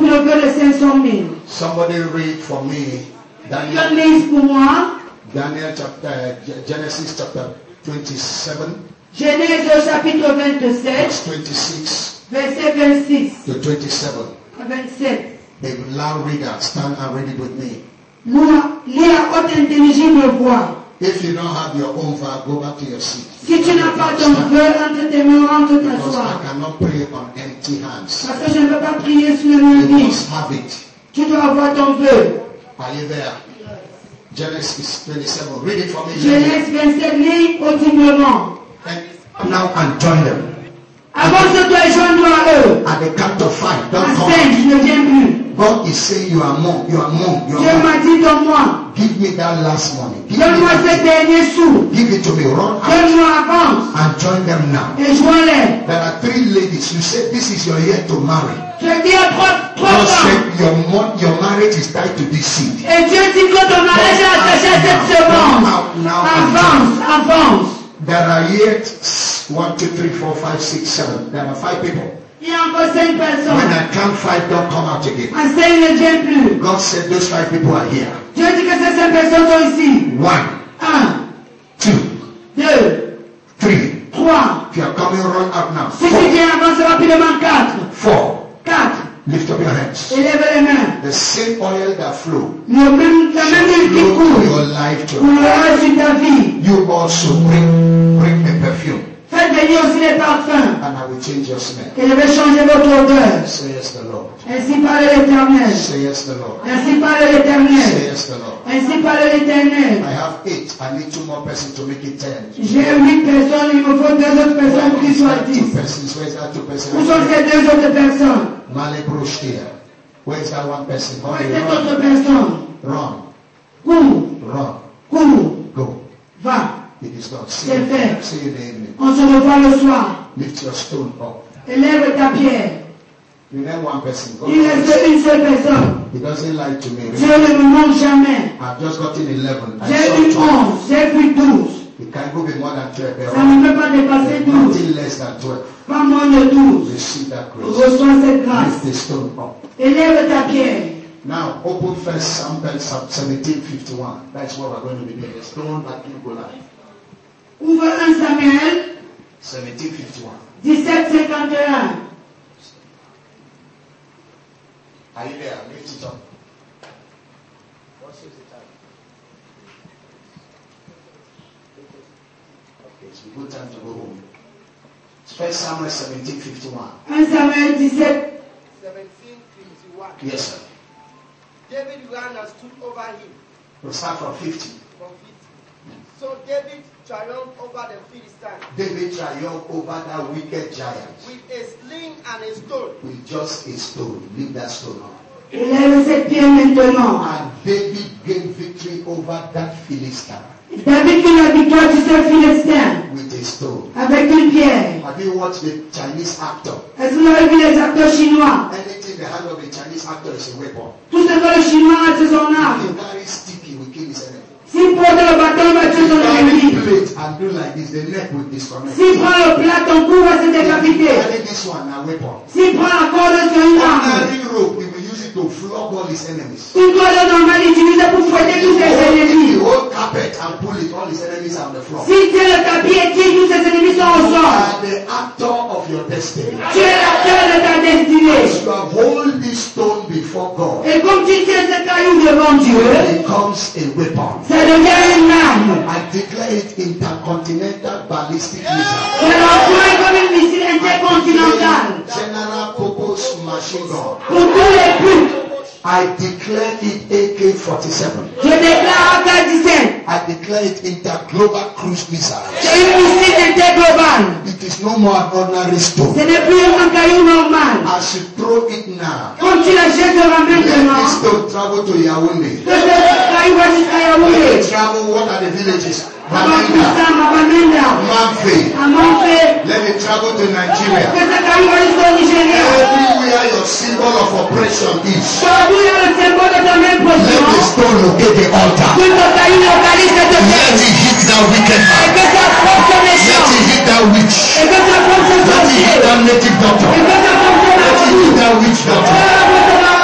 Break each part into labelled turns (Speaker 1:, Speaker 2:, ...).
Speaker 1: Le 500 000.
Speaker 2: Somebody read for me
Speaker 1: Quelqu'un lise pour moi.
Speaker 2: Daniel chapter, Genesis chapter 27,
Speaker 1: Genèse au chapitre 27,
Speaker 2: verse 26
Speaker 1: verset 26
Speaker 2: to 27.
Speaker 1: à 27.
Speaker 2: A loud reader, stand and read it with me.
Speaker 1: Lis à haute intelligible voix.
Speaker 2: If you don't have your own voice, go back to your seat.
Speaker 1: Si tu n'as pas ton feu entre tes mains, rentre
Speaker 2: Because
Speaker 1: t'asseoir.
Speaker 2: I cannot pray on empty hands.
Speaker 1: Parce que je ne peux pas prier sur les mains
Speaker 2: You
Speaker 1: vides.
Speaker 2: must have it.
Speaker 1: Tu dois avoir ton feu.
Speaker 2: Are you there? Genesis 27. Read it for me.
Speaker 1: Genèse 27, lis audiblement.
Speaker 2: And now and join them.
Speaker 1: Avance-toi et joins-toi à eux.
Speaker 2: At the count of 5,
Speaker 1: À
Speaker 2: don't
Speaker 1: 5,
Speaker 2: come.
Speaker 1: je ne viens plus.
Speaker 2: God is saying you are among, you are among, you
Speaker 1: Dieu
Speaker 2: are among.
Speaker 1: m'a dit donne-moi.
Speaker 2: Give me that last money. Give me
Speaker 1: Donne-moi
Speaker 2: that.
Speaker 1: ces derniers sous.
Speaker 2: Give it to me. Run out
Speaker 1: Donne-moi avance.
Speaker 2: and join them now.
Speaker 1: Et joins-les.
Speaker 2: There are 3 ladies. You said this is your year to marry.
Speaker 1: Je dis à trois
Speaker 2: God
Speaker 1: femmes.
Speaker 2: said your marriage is tied to this seed.
Speaker 1: Et Dieu dit que ton mariage est attaché à cette semence.
Speaker 2: Now,
Speaker 1: Avance, avance.
Speaker 2: there are yet 1, 2, 3, 4, 5, 6, 7. There are 5 people.
Speaker 1: Il y a encore 5 personnes.
Speaker 2: When I count 5, don't come out again.
Speaker 1: À 5 ne vient plus.
Speaker 2: God said those 5 people are here.
Speaker 1: Dieu dit que ces 5 personnes sont ici.
Speaker 2: 1,
Speaker 1: 1,
Speaker 2: 2,
Speaker 1: 2,
Speaker 2: 3.
Speaker 1: 3.
Speaker 2: If you are coming, run out now.
Speaker 1: Si tu viens, avance rapidement. 4.
Speaker 2: 4.
Speaker 1: 4.
Speaker 2: Lift up your hands.
Speaker 1: Élève les mains.
Speaker 2: The same oil that flow
Speaker 1: La même huile qui
Speaker 2: flow to
Speaker 1: coule
Speaker 2: your life
Speaker 1: pour
Speaker 2: to
Speaker 1: le reste de ta vie.
Speaker 2: you also bring a perfume,
Speaker 1: Faites venir aussi les parfums.
Speaker 2: and I will change your smell.
Speaker 1: Et je vais changer votre odeur.
Speaker 2: Says the Lord.
Speaker 1: Ainsi parle l'Éternel.
Speaker 2: Says the Lord.
Speaker 1: Ainsi parle l'Éternel.
Speaker 2: Says the Lord.
Speaker 1: Ainsi parle l'Éternel.
Speaker 2: I have 8. I need 2 more persons to make it 10.
Speaker 1: J'ai 8 personnes, il me faut 2 autres personnes pour qu'ils soient
Speaker 2: 2
Speaker 1: 10.
Speaker 2: persons? Where's that 2 persons?
Speaker 1: Où sont ces 2 autres personnes?
Speaker 2: Malebroshkia. Where's that 1 person?
Speaker 1: Où est
Speaker 2: Hurry,
Speaker 1: cette
Speaker 2: run.
Speaker 1: autre personne?
Speaker 2: Run.
Speaker 1: Cours,
Speaker 2: Run.
Speaker 1: cours,
Speaker 2: Go.
Speaker 1: va.
Speaker 2: It is done. See
Speaker 1: C'est
Speaker 2: you,
Speaker 1: fait.
Speaker 2: see you in the evening.
Speaker 1: On se revoit le soir.
Speaker 2: Lift your stone up.
Speaker 1: Élève ta pierre.
Speaker 2: Remain 1 person. God
Speaker 1: Il reste une seule personne.
Speaker 2: He doesn't lie to me.
Speaker 1: Dieu ne me ment jamais.
Speaker 2: I've just gotten 11. I
Speaker 1: J'ai eu
Speaker 2: saw
Speaker 1: 11, j'ai vu 12.
Speaker 2: It can go be more than 12.
Speaker 1: Ça ne peut pas dépasser 12.
Speaker 2: Nothing less than 12.
Speaker 1: Pas moins de 12.
Speaker 2: Receive that grace.
Speaker 1: Reçois cette grâce.
Speaker 2: Lift the stone up.
Speaker 1: Élève ta pierre.
Speaker 2: Now, open first Samuel 17:51. That's what we're going to be doing. The stone that will go live.
Speaker 1: Ouvre 1 Samuel
Speaker 2: 17:51.
Speaker 1: 17:51.
Speaker 2: Are you there? Lift it up. What is the time? Okay, it's a good time to go home. First Samuel 17:51.
Speaker 1: 1 Samuel 17.
Speaker 3: 17:51.
Speaker 2: Yes, sir.
Speaker 3: David ran and stood over him
Speaker 2: We'll start from 50.
Speaker 3: from 50. So David triumphed over the Philistines
Speaker 2: David triumphed over that wicked giant
Speaker 3: with a sling and a stone.
Speaker 2: with just a stone. Leave that stone up.
Speaker 1: Élève cette pierre maintenant.
Speaker 2: And David gained victory over that Philistine
Speaker 1: David fit la victoire sur ce Philistin
Speaker 2: with a stone.
Speaker 1: avec une pierre.
Speaker 2: Have you watched the Chinese actor?
Speaker 1: Est-ce que vous avez vu les acteurs chinois?
Speaker 2: Anything the hand of a Chinese actor is a weapon.
Speaker 1: Tout ce que le chinois a c'est son
Speaker 2: If
Speaker 1: arme.
Speaker 2: he carries stick, he will kill his enemy.
Speaker 1: S'il porte le bâton, il va tuer
Speaker 2: If
Speaker 1: son
Speaker 2: he
Speaker 1: ennemi.
Speaker 2: carry plate and do like this, the neck will disconnect.
Speaker 1: S'il prend le plat, ton cou va se
Speaker 2: If he
Speaker 1: décapiter.
Speaker 2: carry this one, a weapon.
Speaker 1: S'il prend la corde sur une arme,
Speaker 2: Ordinary rope, he will use it to flog all his enemies.
Speaker 1: une corde normale utilisée pour fouetter tous ses
Speaker 2: If
Speaker 1: ennemis.
Speaker 2: he hold carpet and pull it, all his enemies are on the floor.
Speaker 1: S'il tient le tapis et tire, tous ses ennemis sont au
Speaker 2: You
Speaker 1: sol.
Speaker 2: are the actor of your destiny.
Speaker 1: Tu es l'acteur de ta destinée.
Speaker 2: As you have hold this stone before God,
Speaker 1: Et comme tu tiens ce caillou devant Dieu,
Speaker 2: it becomes a weapon.
Speaker 1: ça devient une arme.
Speaker 2: I declare it intercontinental ballistic
Speaker 1: C'est
Speaker 2: missile.
Speaker 1: l'employé comme une missile intercontinentale.
Speaker 2: General purpose machine gun.
Speaker 1: Pour tous les buts,
Speaker 2: I declare it AK-47.
Speaker 1: je déclare AK-17.
Speaker 2: I declare it interglobal cruise missile.
Speaker 1: C'est une missile interglobale.
Speaker 2: It is no more an ordinary stone.
Speaker 1: Ce n'est plus un caillou normal.
Speaker 2: As you throw it now,
Speaker 1: Quand tu la jetteras
Speaker 2: let
Speaker 1: maintenant,
Speaker 2: this stone travel to Yaoundé.
Speaker 1: que ce caillou va jusqu'à
Speaker 2: Let
Speaker 1: Yaoundé.
Speaker 2: it travel, what are the villages?
Speaker 1: À
Speaker 2: Bamenda,
Speaker 1: Mambisa, Mabamenda,
Speaker 2: Mamfe.
Speaker 1: à Mamfe.
Speaker 2: Let it travel to Nigeria.
Speaker 1: Que ce caillou va jusqu'au Nigeria.
Speaker 2: Everywhere your symbol of oppression is,
Speaker 1: Partout il y a le symbole de ton
Speaker 2: let the
Speaker 1: imposition.
Speaker 2: stone locate the altar.
Speaker 1: Que ton caillou localise cette
Speaker 2: Let
Speaker 1: terre.
Speaker 2: it hit that wicked
Speaker 1: Et
Speaker 2: man.
Speaker 1: que ça forme son
Speaker 2: Let
Speaker 1: échange.
Speaker 2: it hit that witch.
Speaker 1: Et que ça forme son
Speaker 2: Let it hit
Speaker 1: sorcier.
Speaker 2: that native doctor.
Speaker 1: Et que ça forme son
Speaker 2: Let it hit
Speaker 1: amour.
Speaker 2: that witch doctor.
Speaker 1: Et que ça forme son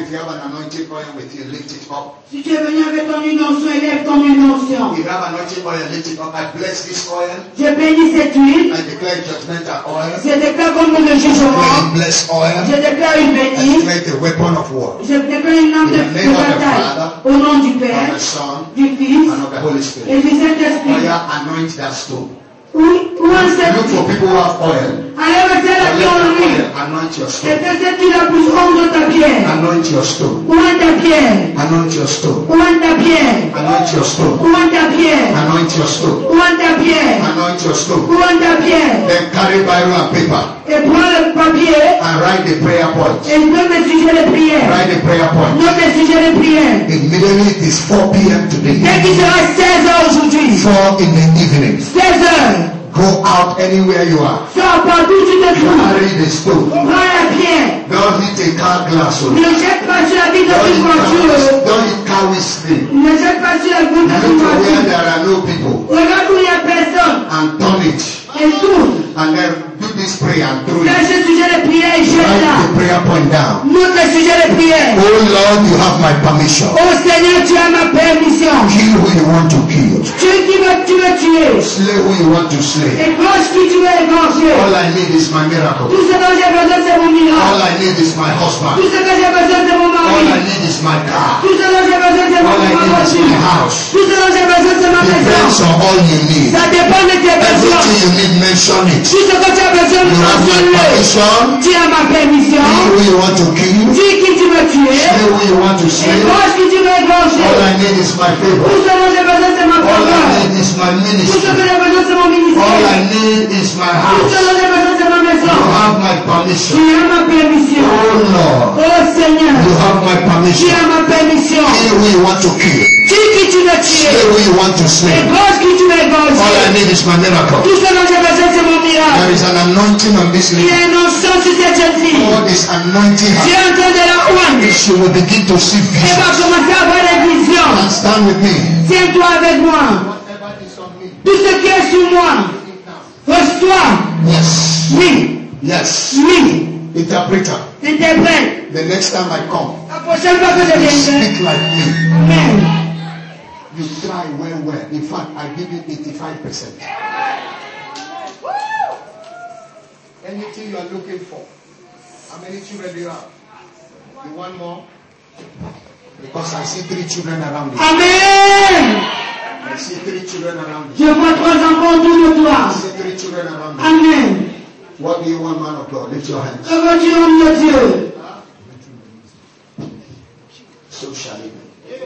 Speaker 2: if you have an anointing oil with you, lift it up.
Speaker 1: Si tu es venu avec ton onction, élève ton onction.
Speaker 2: If you have anointing oil, lift it up. I bless this oil.
Speaker 1: Je bénis cette huile.
Speaker 2: I declare judgmental oil.
Speaker 1: Je déclare comme le
Speaker 2: I
Speaker 1: jugement.
Speaker 2: bless oil.
Speaker 1: Je déclare une
Speaker 2: I
Speaker 1: bénie.
Speaker 2: declare the weapon of war.
Speaker 1: Je déclare une arme de bataille. Au nom du
Speaker 2: Of
Speaker 1: Père,
Speaker 2: the Son
Speaker 1: du Fils
Speaker 2: and of the Holy
Speaker 1: et
Speaker 2: Spirit.
Speaker 1: du Saint-Esprit.
Speaker 2: Oil anoint that stone.
Speaker 1: Oui, où en cette
Speaker 2: Look for people who have oil.
Speaker 1: allez rester la
Speaker 2: Let
Speaker 1: pierre en
Speaker 2: that
Speaker 1: huile.
Speaker 2: oil anoint your
Speaker 1: Et
Speaker 2: stone.
Speaker 1: que cette huile la plus onde de ta pierre.
Speaker 2: Anoint your stone.
Speaker 1: Où est ta pierre?
Speaker 2: Anoint your stone.
Speaker 1: Où est ta pierre?
Speaker 2: Anoint your stone.
Speaker 1: Où est ta pierre?
Speaker 2: Anoint your stone.
Speaker 1: Où est ta pierre?
Speaker 2: Anoint your stone.
Speaker 1: Où est ta pierre?
Speaker 2: Then carry Bible and paper
Speaker 1: Et prends le papier
Speaker 2: and write the prayer points.
Speaker 1: et note les sujets de prière.
Speaker 2: Write the prayer points.
Speaker 1: Note les sujets de prière.
Speaker 2: Immediately it is 4 p.m. today.
Speaker 1: Dès qu'il sera 16 heures aujourd'hui.
Speaker 2: 4 in the evening.
Speaker 1: 16 heures.
Speaker 2: Go out anywhere you are.
Speaker 1: Sors partout où tu te trouves.
Speaker 2: Carry the stone.
Speaker 1: Prends la pierre.
Speaker 2: Don't hit a car glass.
Speaker 1: Ne jette pas sur la vitre
Speaker 2: Don't
Speaker 1: d'une voiture.
Speaker 2: hit car windscreen.
Speaker 1: Ne jette pas sur la vitre
Speaker 2: Look
Speaker 1: d'une
Speaker 2: to where
Speaker 1: voiture.
Speaker 2: there are no people
Speaker 1: Regarde où il n'y a personne.
Speaker 2: and turn it.
Speaker 1: Et tourne.
Speaker 2: And then do this prayer and throw
Speaker 1: Fais
Speaker 2: it.
Speaker 1: ce sujet de prière et jette
Speaker 2: Write
Speaker 1: là.
Speaker 2: the prayer point down.
Speaker 1: Note les sujets de prière.
Speaker 2: Oh Lord, you have my permission.
Speaker 1: Oh Seigneur, tu as ma permission.
Speaker 2: Kill who you want to kill.
Speaker 1: Tue qui veut tuer.
Speaker 2: Slay who you want to slay.
Speaker 1: Égorge qui tu veux égorger.
Speaker 2: All I need is my miracle.
Speaker 1: Tout ce dont j'ai besoin, c'est mon
Speaker 2: All
Speaker 1: miracle.
Speaker 2: I need is my
Speaker 1: Tout
Speaker 2: husband.
Speaker 1: ce que j'ai besoin, c'est mon
Speaker 2: All I
Speaker 1: mari.
Speaker 2: need is my car.
Speaker 1: Tout ce dont j'ai besoin, c'est
Speaker 2: All I
Speaker 1: ma
Speaker 2: need is
Speaker 1: voiture.
Speaker 2: my house.
Speaker 1: Tout ce dont j'ai besoin, c'est ma
Speaker 2: Depends
Speaker 1: maison.
Speaker 2: on all you need.
Speaker 1: Ça dépend de tes besoins.
Speaker 2: Everything you need, mention it.
Speaker 1: Tout ce que tu as besoin,
Speaker 2: You have my
Speaker 1: mentionne-le.
Speaker 2: permission.
Speaker 1: Tu as ma permission.
Speaker 2: Kill who you want to kill.
Speaker 1: Dis qui tu veux tuer.
Speaker 2: Slay who you want to slay.
Speaker 1: Égorge qui tu veux égorger.
Speaker 2: All I need is my favor.
Speaker 1: Tout ce dont j'ai besoin, c'est ma
Speaker 2: All I
Speaker 1: faveur.
Speaker 2: need is my
Speaker 1: Tout ce
Speaker 2: ministry.
Speaker 1: que j'ai besoin, c'est mon
Speaker 2: All
Speaker 1: ministère.
Speaker 2: I need is my
Speaker 1: Tout ce
Speaker 2: house.
Speaker 1: dont j'ai besoin, c'est ma
Speaker 2: You
Speaker 1: maison.
Speaker 2: have my permission.
Speaker 1: Tu as ma permission.
Speaker 2: Oh Lord,
Speaker 1: Oh Seigneur,
Speaker 2: you have my
Speaker 1: tu
Speaker 2: permission.
Speaker 1: as ma permission.
Speaker 2: Kill who you want to kill.
Speaker 1: Dis qui tu veux
Speaker 2: Slay
Speaker 1: tuer.
Speaker 2: who you want to slay.
Speaker 1: Égorge qui tu veux
Speaker 2: All I
Speaker 1: égorger.
Speaker 2: need is my miracle.
Speaker 1: Tout ce dont j'ai besoin, c'est mon
Speaker 2: There
Speaker 1: miracle.
Speaker 2: is an anointing on this
Speaker 1: Il y
Speaker 2: lady.
Speaker 1: a un onction sur cette jeune fille.
Speaker 2: God is anointing
Speaker 1: Tu
Speaker 2: her.
Speaker 1: es en train de la oindre.
Speaker 2: She will begin to see
Speaker 1: Elle va
Speaker 2: visions.
Speaker 1: commencer à avoir des visions.
Speaker 2: And stand with me.
Speaker 1: Tiens-toi avec moi.
Speaker 2: Whatever is on me.
Speaker 1: Tout ce qui est sur moi, reçois.
Speaker 2: Yes.
Speaker 1: Oui,
Speaker 2: Yes.
Speaker 1: oui.
Speaker 2: Interpreter.
Speaker 1: Interprète.
Speaker 2: The next time I come,
Speaker 1: La prochaine fois que je
Speaker 2: you
Speaker 1: viendrai.
Speaker 2: speak like me.
Speaker 1: Amen.
Speaker 2: You try well. In fact, I give you 85%. Anything you are looking for. How many children do you have? You want more? Because I see 3 children around you.
Speaker 1: Amen.
Speaker 2: I see 3 children around you.
Speaker 1: Je vois 3 enfants autour de toi.
Speaker 2: I see 3 children around you.
Speaker 1: Amen.
Speaker 2: What do you want, man of God? Lift your hands.
Speaker 1: Que veux-tu, homme de Dieu?
Speaker 2: So shall it be.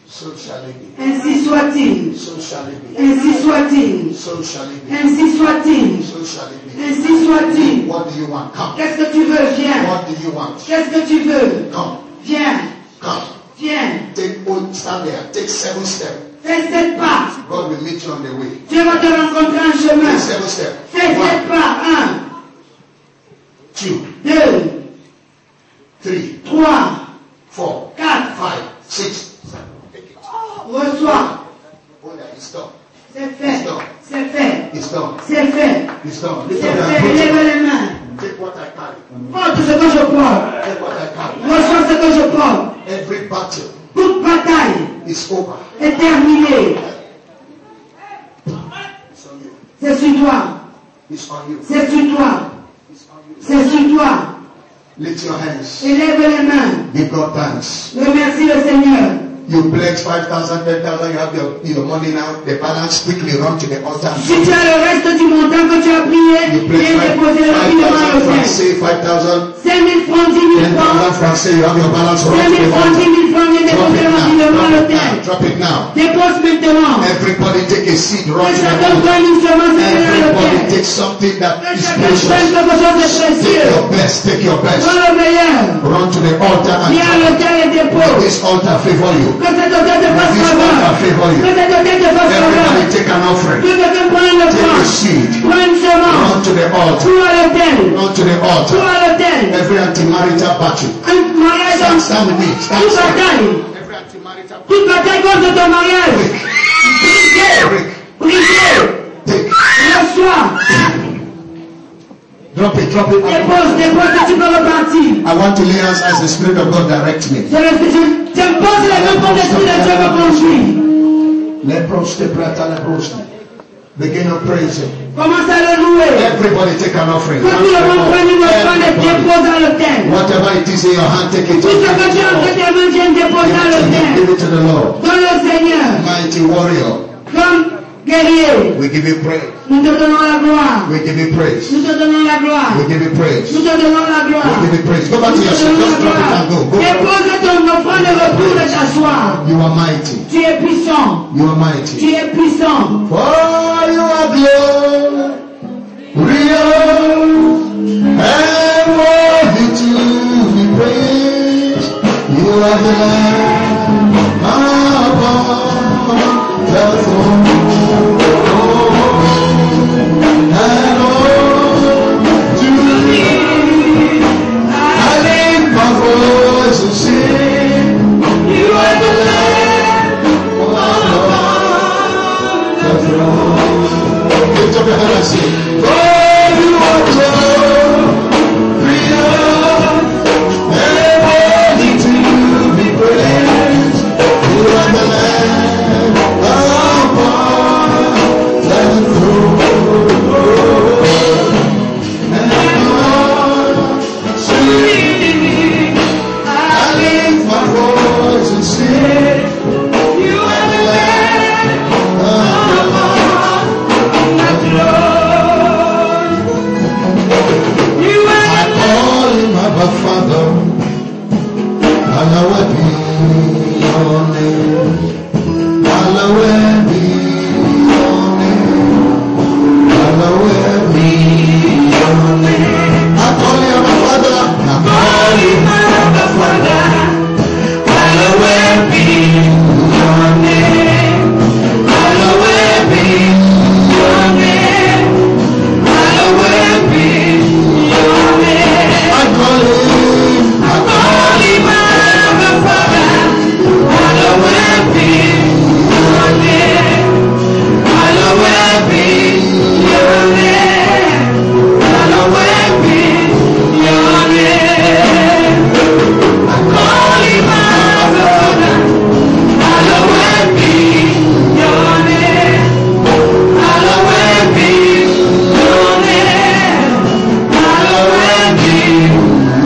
Speaker 2: So shall it be.
Speaker 1: Ainsi soit-il.
Speaker 2: So shall it be.
Speaker 1: Ainsi soit-il.
Speaker 2: So shall it be.
Speaker 1: Ainsi soit-il.
Speaker 2: So shall it be.
Speaker 1: Ainsi soit-il.
Speaker 2: What do you want? Come.
Speaker 1: Qu'est-ce que tu veux? Viens.
Speaker 2: What do you want?
Speaker 1: Qu'est-ce que tu veux?
Speaker 2: Come.
Speaker 1: Viens.
Speaker 2: Come.
Speaker 1: Viens.
Speaker 2: Stand there. Take 7 steps.
Speaker 1: Fais 7 pas.
Speaker 2: God will meet you on the way.
Speaker 1: Dieu va te rencontrer en chemin.
Speaker 2: Take 7 steps.
Speaker 1: Fais 7
Speaker 2: 1,
Speaker 1: pas.
Speaker 2: 2,
Speaker 1: 1, 2,
Speaker 2: 3,
Speaker 1: 3,
Speaker 2: 4,
Speaker 1: 4.
Speaker 2: 5, 6. Take it.
Speaker 1: Reçois.
Speaker 2: Oh, yeah, it's done.
Speaker 1: C'est fait. C'est fait.
Speaker 2: It's done.
Speaker 1: C'est fait.
Speaker 2: It's done.
Speaker 1: C'est
Speaker 2: Lift up your
Speaker 1: fait.
Speaker 2: hands.
Speaker 1: Lève les mains.
Speaker 2: Take what I carry.
Speaker 1: Prends tout ce que je prends.
Speaker 2: Take what I carry.
Speaker 1: Reçois ce que je prends.
Speaker 2: Every battle
Speaker 1: Toute bataille
Speaker 2: is over.
Speaker 1: est terminée.
Speaker 2: It's on you.
Speaker 1: C'est sur toi.
Speaker 2: It's on you.
Speaker 1: C'est sur toi.
Speaker 2: It's on you.
Speaker 1: C'est sur toi.
Speaker 2: Lift your hands.
Speaker 1: Élève les mains.
Speaker 2: Give God thanks.
Speaker 1: Remercie le Seigneur.
Speaker 2: You pledge 5,000, 10,000, you have your money now, the balance, quickly run to the altar.
Speaker 1: Si tu as le reste du montant que tu as prié,
Speaker 2: You pledge
Speaker 1: viens déposer le prix devant
Speaker 2: 5,000
Speaker 1: le
Speaker 2: francs,
Speaker 1: Père.
Speaker 2: say 5,000,
Speaker 1: 5 000 francs, 10 000 francs.
Speaker 2: 10,000 francs, say you have your balance,
Speaker 1: 5
Speaker 2: run to
Speaker 1: 000
Speaker 2: the
Speaker 1: francs, 10
Speaker 2: altar.
Speaker 1: 000 francs, viens
Speaker 2: Drop
Speaker 1: déposer
Speaker 2: it
Speaker 1: le prix
Speaker 2: now,
Speaker 1: devant le
Speaker 2: drop it
Speaker 1: Père.
Speaker 2: now, drop it now.
Speaker 1: Dépose maintenant.
Speaker 2: Everybody take a seat, run
Speaker 1: Que
Speaker 2: to the
Speaker 1: chacun
Speaker 2: altar.
Speaker 1: prenne une semence et vienne le
Speaker 2: Everybody
Speaker 1: Père.
Speaker 2: take something that
Speaker 1: Que
Speaker 2: is
Speaker 1: chacun prenne
Speaker 2: precious.
Speaker 1: quelque chose de
Speaker 2: Take
Speaker 1: précieux.
Speaker 2: your best, take your best.
Speaker 1: Prends le meilleur.
Speaker 2: Run to the altar and
Speaker 1: Viens à
Speaker 2: drop it.
Speaker 1: l'autel et
Speaker 2: Let
Speaker 1: dépose.
Speaker 2: this altar favor you.
Speaker 1: Que cet autel te fasse
Speaker 2: This
Speaker 1: faveur.
Speaker 2: altar favor
Speaker 1: Que
Speaker 2: you.
Speaker 1: cet autel te fasse faveur.
Speaker 2: Everybody take an offering.
Speaker 1: Que quelqu'un prenne le
Speaker 2: Take a
Speaker 1: temps.
Speaker 2: seed.
Speaker 1: Prends une semence.
Speaker 2: Run to the altar.
Speaker 1: Tout à l'autel.
Speaker 2: Run to the
Speaker 1: Tout
Speaker 2: altar.
Speaker 1: à l'autel.
Speaker 2: Every anti-marital battle.
Speaker 1: Un mariage
Speaker 2: Stand,
Speaker 1: en
Speaker 2: stand with me. Stand,
Speaker 1: toute
Speaker 2: stand.
Speaker 1: bataille.
Speaker 2: Every anti-marital battle.
Speaker 1: Toute bataille contre ton mariage. Brisez.
Speaker 2: Break.
Speaker 1: Brisez.
Speaker 2: Take.
Speaker 1: Reçois.
Speaker 2: Drop it. drop it.
Speaker 1: Dépose, dépose, tu peux repartir.
Speaker 2: I want to lay hands as the Spirit of God directs me.
Speaker 1: Je pose les mains comme l'Esprit de Dieu me conduit.
Speaker 2: Begin to praise Him.
Speaker 1: Commence à le louer.
Speaker 2: Everybody take an offering.
Speaker 1: Quand tout le monde prend une offrande et dépose à l'autel.
Speaker 2: Whatever it is in your hand, take it.
Speaker 1: Tout ce que tu as entre tes mains, viens déposer à l'autel.
Speaker 2: Give it to the Lord.
Speaker 1: Dans le Seigneur,
Speaker 2: Mighty warrior.
Speaker 1: comme guerrier,
Speaker 2: We give you praise.
Speaker 1: nous te donnons la gloire.
Speaker 2: We give you praise.
Speaker 1: Nous te donnons la gloire.
Speaker 2: We give you praise.
Speaker 1: Nous te donnons la gloire.
Speaker 2: We give you praise. Go back to
Speaker 1: Nous
Speaker 2: your
Speaker 1: te
Speaker 2: seat.
Speaker 1: donnons
Speaker 2: Just
Speaker 1: la
Speaker 2: drop it and go.
Speaker 1: gloire. Dépose ton offrande et retourne t'asseoir.
Speaker 2: You are mighty.
Speaker 1: Tu es puissant.
Speaker 2: You are mighty.
Speaker 1: Tu es puissant.
Speaker 2: For you are glorious and worthy to be praised. You are the Lamb upon the throne. And all to thee I lift my voice and sing. You are the Lamb upon the throne. Lift up your hand and sing. For you are glorious and worthy to be praised. You are the Lamb upon the throne. And all to thee I lift my voice and sing. You are the Lamb upon the throne. I call him Abba Father, hallowed be your name. Hallowed be your name. Hallowed be your name. I call him Abba Father. I call him Abba Father. Hallowed be your name. Hallowed be your name. Hallowed be your name. I call him Abba Father. Hallowed be your name. Hallowed be your name. Hallowed be your name. I call him Abba Father. Hallowed be your name. Hallowed be your name. Hallowed be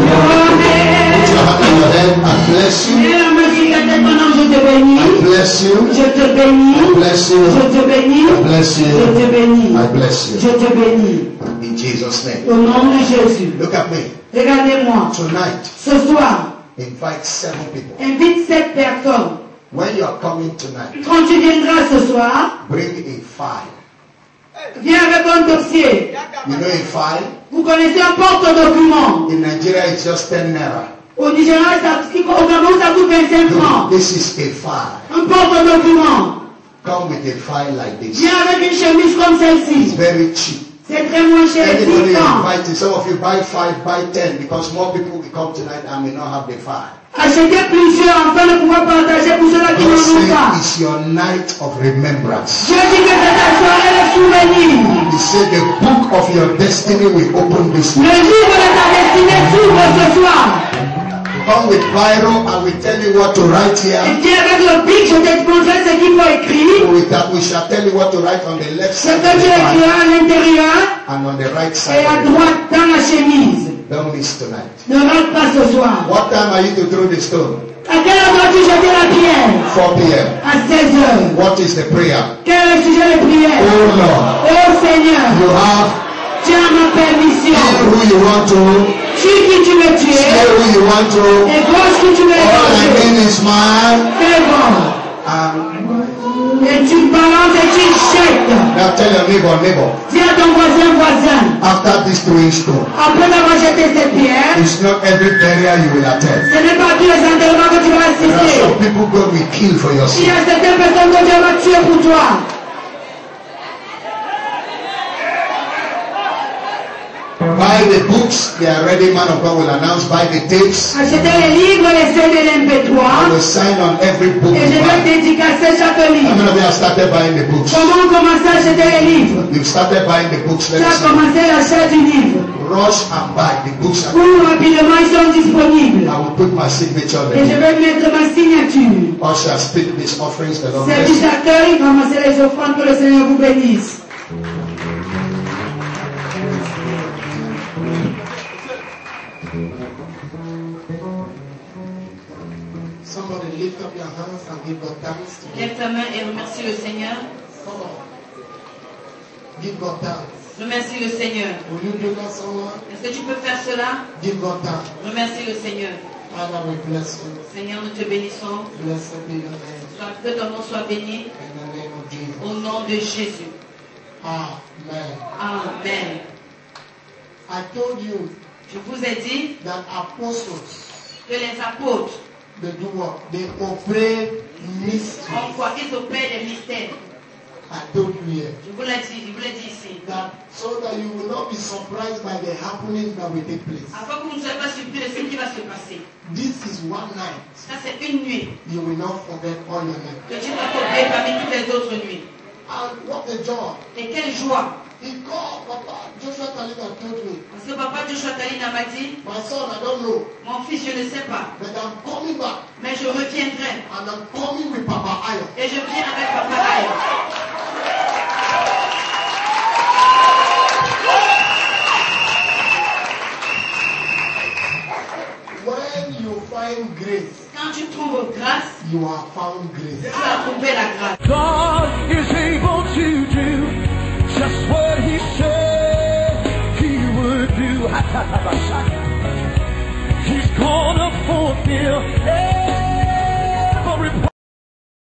Speaker 2: your name. Put your hand on your head. I bless you.
Speaker 1: Mets la main sur ta tête pendant que je te bénis.
Speaker 2: I bless you.
Speaker 1: Je te bénis.
Speaker 2: I bless you.
Speaker 1: Je te bénis.
Speaker 2: I bless you.
Speaker 1: Je te bénis.
Speaker 2: I bless you.
Speaker 1: Je te bénis.
Speaker 2: In Jesus' name.
Speaker 1: Au nom de Jésus.
Speaker 2: Look at me.
Speaker 1: Regardez-moi.
Speaker 2: Tonight,
Speaker 1: Ce soir,
Speaker 2: invite 7 people.
Speaker 1: invite 7 personnes.
Speaker 2: When you are coming tonight,
Speaker 1: Quand tu viendras ce soir,
Speaker 2: bring a file.
Speaker 1: viens avec un dossier.
Speaker 2: You know a file?
Speaker 1: Vous connaissez un porte-document.
Speaker 2: In Nigeria, it's just 10 naira.
Speaker 1: Au Nigeria, au Gabon, ça coûte 25
Speaker 2: No,
Speaker 1: francs.
Speaker 2: this is a file.
Speaker 1: Un porte-document.
Speaker 2: Come with a file like this.
Speaker 1: Viens avec une chemise comme
Speaker 2: It's
Speaker 1: celle-ci.
Speaker 2: very cheap.
Speaker 1: C'est très moins cher,
Speaker 2: Anybody
Speaker 1: 10 francs.
Speaker 2: invited, some of you buy 5, buy 10, because more people will come tonight and may not have the file.
Speaker 1: Achetez plusieurs afin de pouvoir partager pour ceux-là qui
Speaker 2: God
Speaker 1: n'en ont
Speaker 2: said
Speaker 1: pas.
Speaker 2: it's your night of remembrance.
Speaker 1: Dieu dit que c'est ta soirée de souvenir.
Speaker 2: He said the book of your destiny will open this
Speaker 1: Le
Speaker 2: night.
Speaker 1: livre de ta destinée s'ouvre ce soir.
Speaker 2: Come with Bible and we tell you what to write here.
Speaker 1: Et viens avec le bic, je t'exposerai ce qu'il faut écrire.
Speaker 2: With that, we shall tell you what to write on the left
Speaker 1: Ce
Speaker 2: side
Speaker 1: que
Speaker 2: of
Speaker 1: tu
Speaker 2: the Bible
Speaker 1: écriras à l'intérieur
Speaker 2: and on the right
Speaker 1: et
Speaker 2: side
Speaker 1: à
Speaker 2: of the Bible.
Speaker 1: droite dans la chemise.
Speaker 2: Don't miss tonight.
Speaker 1: Ne rate pas ce soir.
Speaker 2: What time are you to throw the stone?
Speaker 1: À quelle heure dois-tu jeter la pierre?
Speaker 2: 4 p.m.
Speaker 1: À 16 heures.
Speaker 2: What is the prayer?
Speaker 1: Quel est le sujet de prière?
Speaker 2: Oh Lord,
Speaker 1: Oh Seigneur,
Speaker 2: you have
Speaker 1: tu as ma permission.
Speaker 2: kill who you want to,
Speaker 1: Tue qui tu veux tuer
Speaker 2: scare who you want to.
Speaker 1: et gauche qui tu veux
Speaker 2: All I
Speaker 1: égorger.
Speaker 2: need is mine.
Speaker 1: C'est bon. Et tu balances et tu jettes.
Speaker 2: Now tell your neighbor,
Speaker 1: Dis à ton voisin,
Speaker 2: after this throwing stone,
Speaker 1: après avoir jeté cette pierre,
Speaker 2: it's not every burial you will attend.
Speaker 1: ce n'est pas tous les enterrements que tu vas
Speaker 2: There are
Speaker 1: assister.
Speaker 2: some people God will kill for your
Speaker 1: Il y
Speaker 2: sin.
Speaker 1: a certaines personnes que Dieu va tuer pour toi.
Speaker 2: Buy the books, they are ready, man of God will announce. Buy the tapes.
Speaker 1: Achetez les livres, les CD,
Speaker 2: I
Speaker 1: l'MP3.
Speaker 2: will sign on every book
Speaker 1: Et
Speaker 2: you
Speaker 1: je vais
Speaker 2: buy.
Speaker 1: dédicacer chaque
Speaker 2: How
Speaker 1: livre.
Speaker 2: many of you have started buying the books?
Speaker 1: Comment on commence à acheter les livres?
Speaker 2: You've started buying the books.
Speaker 1: Tu
Speaker 2: Let me
Speaker 1: as
Speaker 2: see.
Speaker 1: commencé l'achat du livre.
Speaker 2: Rush and buy the books.
Speaker 1: Cours rapidement, ils sont disponibles.
Speaker 2: I will put my signature
Speaker 1: Et je
Speaker 2: there.
Speaker 1: vais mettre ma signature.
Speaker 2: Ushers, take these offerings. The Lord bless
Speaker 1: Service
Speaker 2: you.
Speaker 1: d'accueil, ramassez les offrandes, que le Seigneur vous bénisse.
Speaker 4: Somebody lift up your hands and give God thanks to Him.
Speaker 5: Lève ta main et remercie le Seigneur.
Speaker 4: Come on. Give God thanks.
Speaker 5: Remercie le Seigneur.
Speaker 4: Will you do that, someone?
Speaker 5: Est-ce que tu peux faire cela?
Speaker 4: Give God thanks.
Speaker 5: Remercie le Seigneur.
Speaker 4: Father, we bless you.
Speaker 5: Seigneur, nous te bénissons.
Speaker 4: Blessed be your name.
Speaker 5: Que ton nom soit béni
Speaker 4: In the name of Jesus.
Speaker 5: au nom de Jésus.
Speaker 4: Amen.
Speaker 5: Amen.
Speaker 4: I told you
Speaker 5: Je vous ai dit
Speaker 4: that apostles,
Speaker 5: que les apôtres,
Speaker 4: they do what? They operate mysteries.
Speaker 5: en quoi ils opèrent les mystères.
Speaker 4: I told you here.
Speaker 5: Je vous l'ai dit ici.
Speaker 4: That so that you will not be surprised by the happenings that will take place.
Speaker 5: Afin que vous ne soyez pas surpris de ce qui va se passer.
Speaker 4: This is one night.
Speaker 5: Ça, c'est une nuit
Speaker 4: You will not forget all your name.
Speaker 5: que tu vas oublier parmi toutes les autres nuits.
Speaker 4: And what a joy.
Speaker 5: Et quelle joie!
Speaker 4: He called Papa Joshua Talina told me,
Speaker 5: Parce que papa Joshua Talina m'a dit,
Speaker 4: my son, I don't know,
Speaker 5: mon fils, je ne sais pas,
Speaker 4: but I'm coming back
Speaker 5: mais je reviendrai.
Speaker 4: and I'm coming with Papa Ayo.
Speaker 5: Et je viens avec papa Ayo.
Speaker 4: When you find grace,
Speaker 5: Quand tu trouves grâce,
Speaker 4: you have found grace.
Speaker 5: tu as trouvé la grâce.
Speaker 6: God is able to do just what He said He would do. He's gonna fulfill every